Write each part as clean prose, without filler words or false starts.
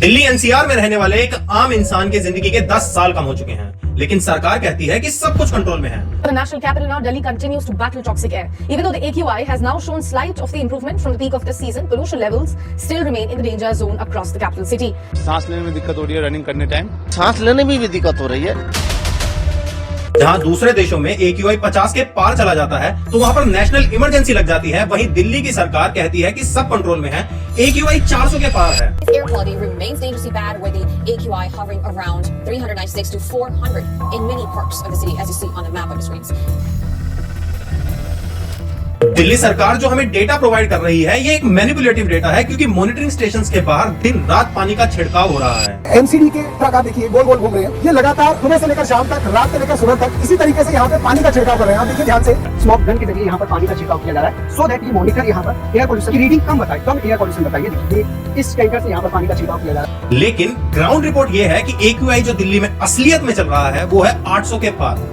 Delhi NCR में रहने वाले एक आम इंसान की जिंदगी के 10 साल कम हो चुके हैं, लेकिन सरकार कहती है कि सब कुछ कंट्रोल में है। The national capital now, Delhi continues to battle toxic air. Even though the AQI has now shown slight of the improvement from the peak of this season, pollution levels still remain in the danger zone across the capital city. सांस लेने में दिक्कत हो रही है, running करने time सांस लेने में भी दिक्कत हो रही है। जहां दूसरे देशों में AQI 50 के पार चला जाता है तो वहां पर नेशनल इमरजेंसी लग जाती है। वहीं दिल्ली की सरकार कहती है कि सब कंट्रोल में है, AQI 400 के पार है। Air quality remains dangerously bad, with the AQI hovering around 396 to 400 in many parts of the city, as you see on the map of the screens. Delhi सरकार जो हमें डेटा प्रोवाइड कर रही है, ये एक मैनिपुलेटिव डेटा है, क्योंकि मॉनिटरिंग स्टेशंस के बाहर दिन रात पानी का छिड़काव हो रहा है। एमसीडी के ट्रक आप देखिए गोल गोल घूम रहे हैं, ये लगातार सुबह से लेकर शाम तक, रात से लेकर सुबह तक इसी तरीके से यहाँ पे पानी का छिड़काव कर रहे हैं। आप देखिए ध्यान से, स्मोक गन के जरिए यहाँ पर पानी का छिड़काव किया जा रहा है, सो दैट ये मॉनिटर यहाँ पर एयर पोल्यूशन की रीडिंग कम बताए, कम एयर पोल्यूशन बताइए। देखिए इस टैंकर से यहाँ पर पानी का छिड़काव किया जा रहा है। लेकिन ग्राउंड रिपोर्ट ये है कि AQI जो दिल्ली में असलियत में चल रहा है वो है 800 के पार।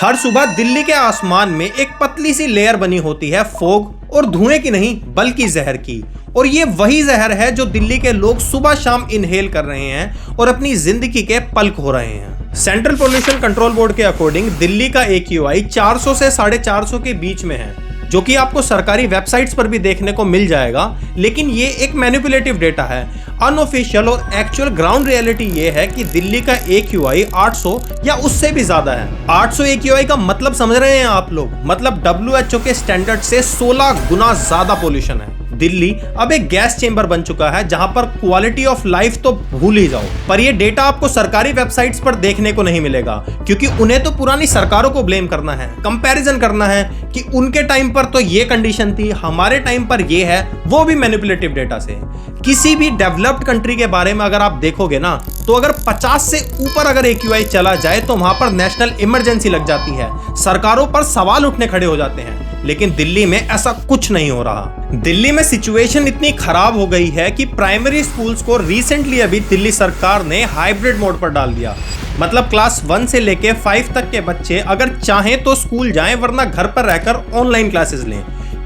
हर सुबह दिल्ली के आसमान में एक पतली सी लेयर बनी होती है फॉग, और धुएं की नहीं बल्कि जहर की। और ये वही जहर है जो दिल्ली के लोग सुबह शाम इनहेल कर रहे हैं और अपनी जिंदगी के पलक हो रहे हैं। सेंट्रल पोल्यूशन कंट्रोल बोर्ड के अकॉर्डिंग दिल्ली का AQI 400 से 450 के बीच में है, जो कि आपको सरकारी वेबसाइट्स पर भी देखने को मिल जाएगा। लेकिन ये एक मैनिपुलेटिव डेटा है। अनऑफिशियल और एक्चुअल ग्राउंड रियलिटी ये है कि दिल्ली का AQI 800 या उससे भी ज्यादा है। 800 AQI का मतलब समझ रहे हैं आप लोग? मतलब WHO के स्टैंडर्ड से 16 गुना ज्यादा पोल्यूशन है। दिल्ली अब एक गैस चेंबर बन चुका है, जहां पर क्वालिटी ऑफ लाइफ तो भूल ही जाओ। पर ये डेटा आपको सरकारी वेबसाइट्स पर देखने को नहीं मिलेगा, क्योंकि उन्हें तो पुरानी सरकारों को ब्लेम करना है, कंपैरिजन करना है कि उनके टाइम पर तो ये कंडीशन थी, हमारे टाइम पर ये है, वो भी मैनिपुलेटिव डेटा से। किसी भी डेवलप्ड कंट्री के बारे में अगर आप देखोगे ना, तो अगर 50 से ऊपर अगर AQI चला जाए तो वहां पर नेशनल इमरजेंसी लग जाती है, सरकारों पर सवाल उठने खड़े हो जाते हैं। लेकिन दिल्ली में ऐसा कुछ नहीं हो रहा। दिल्ली में सिचुएशन इतनी खराब हो गई है कि प्राइमरी स्कूल्स को रिसेंटली अभी दिल्ली सरकार ने हाइब्रिड मोड पर डाल दिया। मतलब क्लास 1 से लेके 5 तक के बच्चे अगर चाहें तो स्कूल जाएं, वरना घर पर रहकर ऑनलाइन क्लासेस लें।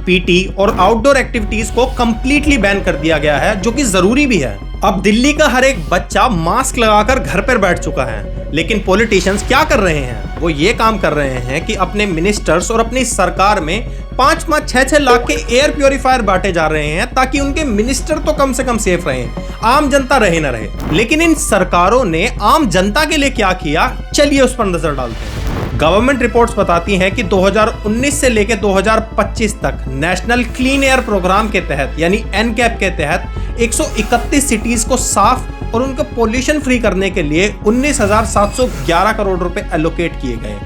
PT और आउटडोर एक्टिविटीज को कंप्लीटली बैन कर दिया गया है, जो कि जरूरी भी है। अब दिल्ली का हर एक बच्चा मास्क लगाकर घर पर बैठ चुका है। लेकिन पॉलिटिशियंस क्या कर रहे हैं? वो ये काम कर रहे हैं कि अपने मिनिस्टर्स और अपनी सरकार में 5-5, 6-6 लाख के एयर प्योरीफायर बांटे जा रहे हैं, ताकि उनके मिनिस्टर तो कम से कम सेफ रहें, आम जनता रहे न रहे। लेकिन इन सरकारों ने आम जनता के लिए क्या किया, चलिए उस पर नजर डालते हैं। गवर्नमेंट रिपोर्ट्स बताती हैं कि 2019 से लेकर 2025 तक नेशनल क्लीन एयर प्रोग्राम के तहत, यानी NCAP के तहत 131 सिटीज को साफ और उनको पोल्यूशन फ्री करने के लिए 19,711 करोड़ रुपए एलोकेट किए गए।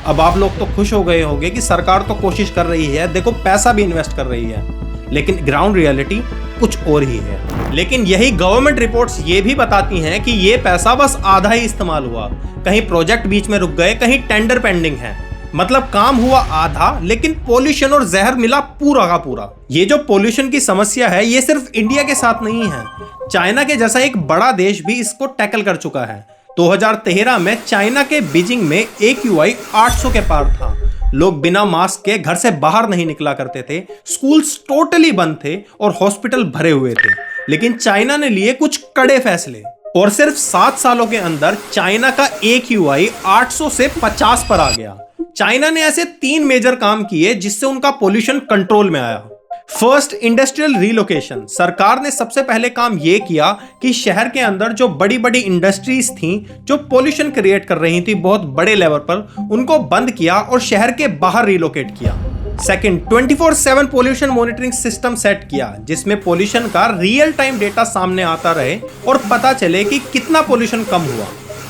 अब आप लोग तो खुश हो गए होंगे कि सरकार तो कोशिश कर रही है, देखो पैसा भी इन्वेस्ट कर रही है, लेकिन ग्राउंड रियलिटी कुछ और ही है। लेकिन यही गवर्नमेंट रिपोर्ट्स ये भी बताती हैं कि ये पैसा बस आधा ही इस्तेमाल हुआ, कहीं प्रोजेक्ट बीच में रुक गए, कहीं टेंडर पेंडिंग है। मतलब काम हुआ आधा, लेकिन पोल्यूशन और जहर मिला पूरा का पूरा। ये जो पोल्यूशन की समस्या है, ये सिर्फ इंडिया के साथ नहीं है, चाइना के जैसा एक बड़ा देश भी इसको टैकल कर चुका है। 2013 में चाइना के बीजिंग में AQI 800 के पार था। लोग बिना मास्क के घर से बाहर नहीं निकला करते थे, स्कूल्स टोटली बंद थे और हॉस्पिटल भरे हुए थे। लेकिन चाइना ने लिए कुछ कड़े फैसले, और सिर्फ 7 सालों के अंदर चाइना का AQI 800 से 50 पर आ गया। चाइना ने ऐसे 3 मेजर काम किए जिससे उनका पोल्यूशन कंट्रोल में आया। First, industrial relocation. सरकार ने सबसे पहले काम यह किया कि शहर के अंदर जो बड़ी बड़ी इंडस्ट्रीज थी, जो पोल्यूशन क्रिएट कर रही थी बहुत बड़े लेवल पर, उनको बंद किया और शहर के बाहर रिलोकेट किया। Second, 24/7 pollution monitoring system set किया, जिसमें पोल्यूशन का रियल टाइम डेटा सामने आता रहे और पता चले कि कितना पोल्यूशन कम हुआ।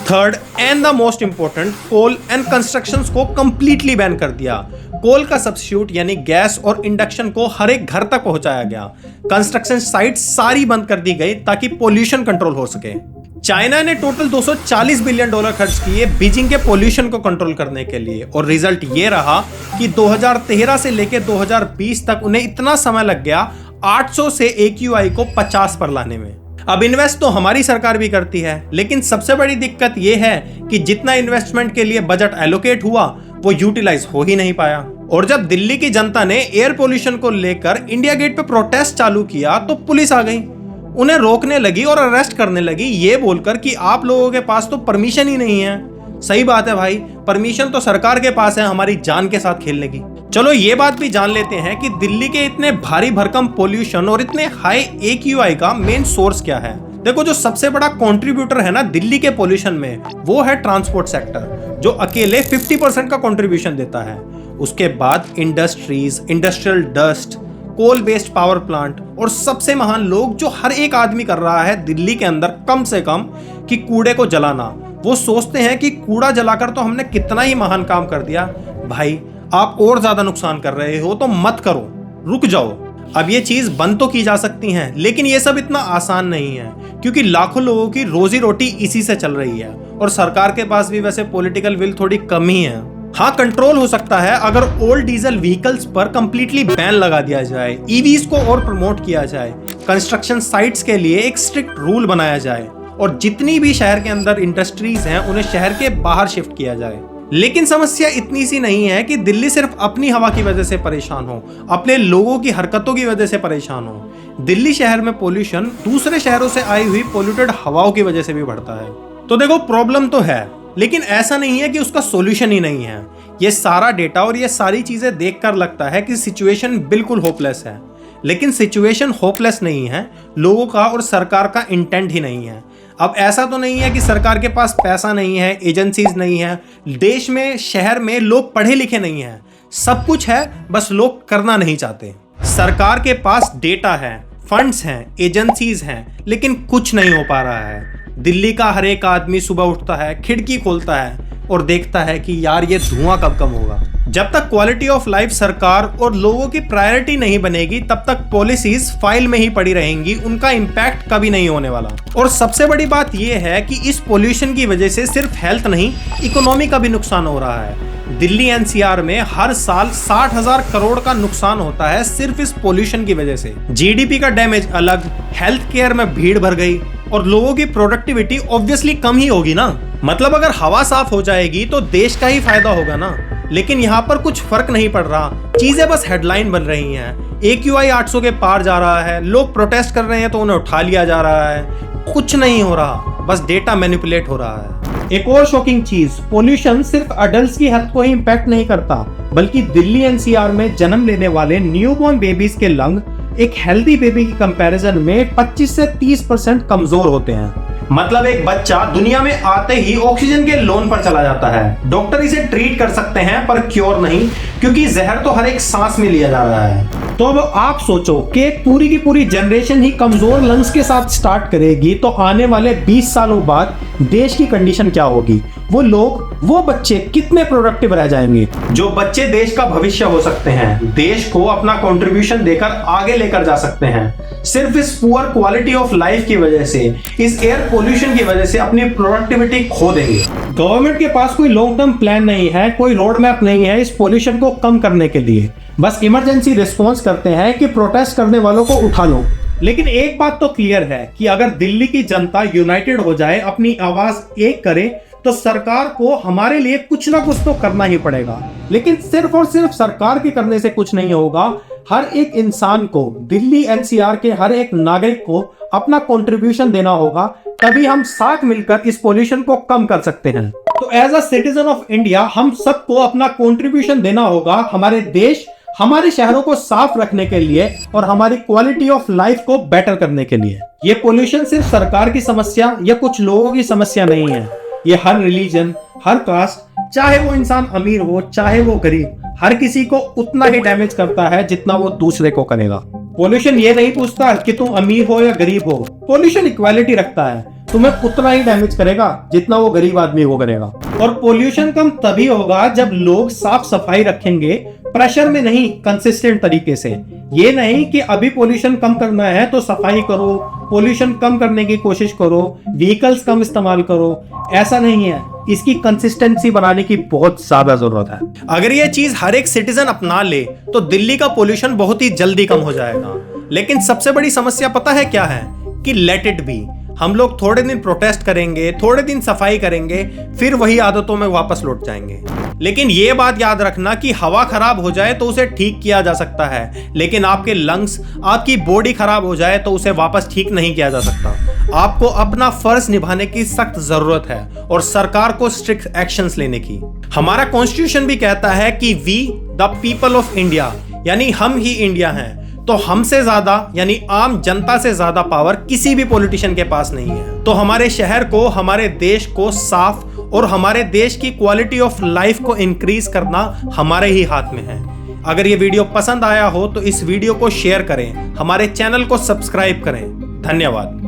Third and the most important, coal and constructions को कंप्लीटली बैन कर दिया। कोल का सब्स्टिट्यूट यानी गैस और इंडक्शन को हर एक घर तक पहुंचाया गया। कंस्ट्रक्शन साइट सारी बंद कर दी गई ताकि पोल्यूशन कंट्रोल हो सके। चाइना ने टोटल $240 बिलियन खर्च किए बीजिंग के पोल्यूशन को कंट्रोल करने के लिए, और रिजल्ट ये रहा कि 2013 से लेकर 2020 तक उन्हें इतना समय लग गया 800 से AQI को 50 पर लाने में। अब इन्वेस्ट तो हमारी सरकार भी करती है, लेकिन सबसे बड़ी दिक्कत यह है कि जितना इन्वेस्टमेंट के लिए बजट एलोकेट हुआ, वो यूटिलाइज हो ही नहीं पाया। और जब दिल्ली की जनता ने एयर पोल्यूशन को लेकर इंडिया गेट पे प्रोटेस्ट चालू किया तो पुलिस आ गई, उन्हें रोकने लगी और अरेस्ट करने लगी, ये बोलकर कि आप लोगों के पास तो परमिशन ही नहीं है। सही बात है भाई, परमिशन तो सरकार के पास है हमारी जान के साथ खेलने की। चलो ये बात भी जान लेते हैं कि दिल्ली के इतने भारी भरकम पोल्यूशन और इतने हाई AQI का मेन सोर्स क्या है। देखो, जो सबसे बड़ा कंट्रीब्यूटर है ना दिल्ली के पोल्यूशन में, वो है ट्रांसपोर्ट सेक्टर, जो अकेले 50% का कंट्रीब्यूशन देता है। उसके बाद industries, industrial dust, coal based power plant और सबसे महान लोग जो हर एक आदमी कर रहा है दिल्ली के अंदर कम से कम कि कूड़े को जलाना। वो सोचते हैं कि कूड़ा जलाकर तो हमने कितना ही महान काम कर दिया। भाई, आप और ज्यादा नुकसान कर रहे हो तो मत करो, रुक जाओ। अब ये चीज बंद तो की जा सकती है, लेकिन ये सब इतना आसान नहीं है, क्योंकि लाखों लोगों की रोजी रोटी इसी से चल रही है और सरकार के पास भी वैसे पॉलिटिकल विल थोड़ी कम ही है। हाँ, कंट्रोल हो सकता है अगर ओल्ड डीजल व्हीकल्स पर कंप्लीटली बैन लगा दिया जाए, ईवीज को और प्रमोट किया जाए, कंस्ट्रक्शन साइट्स के लिए एक स्ट्रिक्ट रूल बनाया जाए और जितनी भी शहर के अंदर इंडस्ट्रीज हैं उन्हें शहर के बाहर शिफ्ट किया जाए। लेकिन समस्या इतनी सी नहीं है कि दिल्ली सिर्फ अपनी हवा की वजह से परेशान हो, अपने लोगों की हरकतों की वजह से परेशान हो। दिल्ली शहर में पोल्यूशन दूसरे शहरों से आई हुई पोल्यूटेड हवाओं की वजह से भी बढ़ता है। तो देखो, प्रॉब्लम तो है, लेकिन ऐसा नहीं है कि उसका सॉल्यूशन ही नहीं है। ये सारा डेटा और ये सारी चीजें देखकर लगता है कि सिचुएशन बिल्कुल होपलेस है, लेकिन सिचुएशन होपलेस नहीं है, लोगों का और सरकार का इंटेंट ही नहीं है। अब ऐसा तो नहीं है कि सरकार के पास पैसा नहीं है, एजेंसीज नहीं है, देश में शहर में लोग पढ़े लिखे नहीं हैं, सब कुछ है, बस लोग करना नहीं चाहते। सरकार के पास डेटा है, फंड्स हैं, एजेंसीज हैं, लेकिन कुछ नहीं हो पा रहा है। दिल्ली का हर एक आदमी सुबह उठता है, खिड़की खोलता है और देखता है कि यार ये धुआं कब कम होगा। जब तक क्वालिटी ऑफ लाइफ सरकार और लोगों की प्रायोरिटी नहीं बनेगी, तब तक पॉलिसीज फाइल में ही पड़ी रहेंगी, उनका इम्पैक्ट कभी नहीं होने वाला। और सबसे बड़ी बात यह है कि इस पोल्यूशन की वजह से सिर्फ हेल्थ नहीं, इकोनॉमी का भी नुकसान हो रहा है। दिल्ली NCR में हर साल 60,000 करोड़ का नुकसान होता है सिर्फ इस पोल्यूशन की वजह से। GDP का डैमेज अलग, हेल्थ केयर में भीड़ भर गई और लोगों की प्रोडक्टिविटी ऑब्वियसली कम ही होगी ना। मतलब अगर हवा साफ हो जाएगी तो देश का ही फायदा होगा ना, लेकिन यहाँ पर कुछ फर्क नहीं पड़ रहा, चीजें बस हेडलाइन बन रही हैं। AQI 800 के पार जा रहा है, लोग प्रोटेस्ट कर रहे हैं तो उन्हें उठा लिया जा रहा है, कुछ नहीं हो रहा, बस डेटा मैनिपुलेट हो रहा है। एक और शॉकिंग चीज, पोल्यूशन सिर्फ अडल्ट्स की हेल्थ को ही इंपैक्ट नहीं करता, बल्कि दिल्ली NCR में जन्म लेने वाले न्यूबॉर्न बेबीज के लंग एक हेल्दी बेबी की कंपैरिजन में 25 से 30% कमजोर होते हैं। मतलब एक बच्चा दुनिया में आते ही ऑक्सीजन के लोन पर चला जाता है। डॉक्टर इसे ट्रीट कर सकते हैं पर क्योर नहीं, क्योंकि जहर तो हर एक सांस में लिया जा रहा है। तो अब आप सोचो कि एक पूरी की पूरी जनरेशन ही कमजोर लंग्स के साथ स्टार्ट करेगी, तो आने वाले 20 सालों बाद देश की कंडीशन क्या होगी? वो लोग, वो बच्चे कितने प्रोडक्टिव रह जाएंगे? जो बच्चे देश का भविष्य हो सकते हैं, देश को अपना कंट्रीब्यूशन देकर आगे लेकर जा सकते हैं, सिर्फ इस पुअर क्वालिटी ऑफ लाइफ की वजह से, इस एयर पोल्यूशन की वजह से अपनी प्रोडक्टिविटी खो देंगे। गवर्नमेंट के पास कोई लॉन्ग टर्म प्लान नहीं है, कोई रोड मैप नहीं है इस पोल्यूशन को कम करने के लिए। बस इमरजेंसी रिस्पॉन्स करते हैं कि प्रोटेस्ट करने वालों को उठा लो। लेकिन एक बात तो क्लियर है कि अगर दिल्ली की जनता यूनाइटेड हो जाए, अपनी आवाज एक करे, तो सरकार को हमारे लिए कुछ ना कुछ तो करना ही पड़ेगा। लेकिन सिर्फ और सिर्फ सरकार के करने से कुछ नहीं होगा, हर एक इंसान को, दिल्ली NCR के हर एक नागरिक को अपना कंट्रीब्यूशन देना होगा, तभी हम साथ मिलकर इस पोल्यूशन को कम कर सकते हैं। तो as a citizen of India हम सबको अपना कंट्रीब्यूशन देना होगा हमारे देश, हमारे शहरों को साफ रखने के लिए और हमारी क्वालिटी ऑफ लाइफ को बेटर करने के लिए। ये पोल्यूशन सिर्फ सरकार की समस्या या कुछ लोगों की समस्या नहीं है, ये हर रिलीजन, हर कास्ट, चाहे वो इंसान अमीर हो चाहे वो गरीब, हर किसी को उतना ही डैमेज करता है जितना वो दूसरे को करेगा। पोल्यूशन ये नहीं पूछता कि तुम अमीर हो या गरीब हो, पोल्यूशन इक्वालिटी रखता है, तुम्हें उतना ही डैमेज करेगा जितना वो गरीब आदमी को करेगा। और पोल्यूशन कम तभी होगा जब लोग साफ सफाई रखेंगे, प्रेशर में नहीं, कंसिस्टेंट तरीके से। ये नहीं कि अभी पोल्यूशन कम करना है तो सफाई करो, पोल्यूशन कम करने की कोशिश करो, व्हीकल्स कम इस्तेमाल करो, ऐसा नहीं है। इसकी कंसिस्टेंसी बनाने की बहुत ज्यादा जरूरत है। अगर ये चीज हर एक सिटीजन अपना ले तो दिल्ली का पोल्यूशन बहुत ही जल्दी कम हो जाएगा। लेकिन सबसे बड़ी समस्या पता है क्या है? कि लेट इट बी, हम लोग थोड़े दिन प्रोटेस्ट करेंगे, थोड़े दिन सफाई करेंगे, फिर वही आदतों में वापस लौट जाएंगे। लेकिन ये बात याद रखना कि हवा खराब हो जाए तो उसे ठीक किया जा सकता है, लेकिन आपके लंग्स, आपकी बॉडी खराब हो जाए तो उसे वापस ठीक नहीं किया जा सकता। आपको अपना फर्ज निभाने की सख्त जरूरत है और सरकार को स्ट्रिक्ट एक्शंस लेने की। हमारा कॉन्स्टिट्यूशन भी कहता है कि we the people of India, यानी हम ही इंडिया हैं, तो हमसे ज्यादा यानी आम जनता से ज्यादा पावर किसी भी पॉलिटिशियन के पास नहीं है। तो हमारे शहर को, हमारे देश को साफ और हमारे देश की क्वालिटी ऑफ लाइफ को इंक्रीज करना हमारे ही हाथ में है। अगर ये वीडियो पसंद आया हो तो इस वीडियो को शेयर करें, हमारे चैनल को सब्सक्राइब करें। धन्यवाद।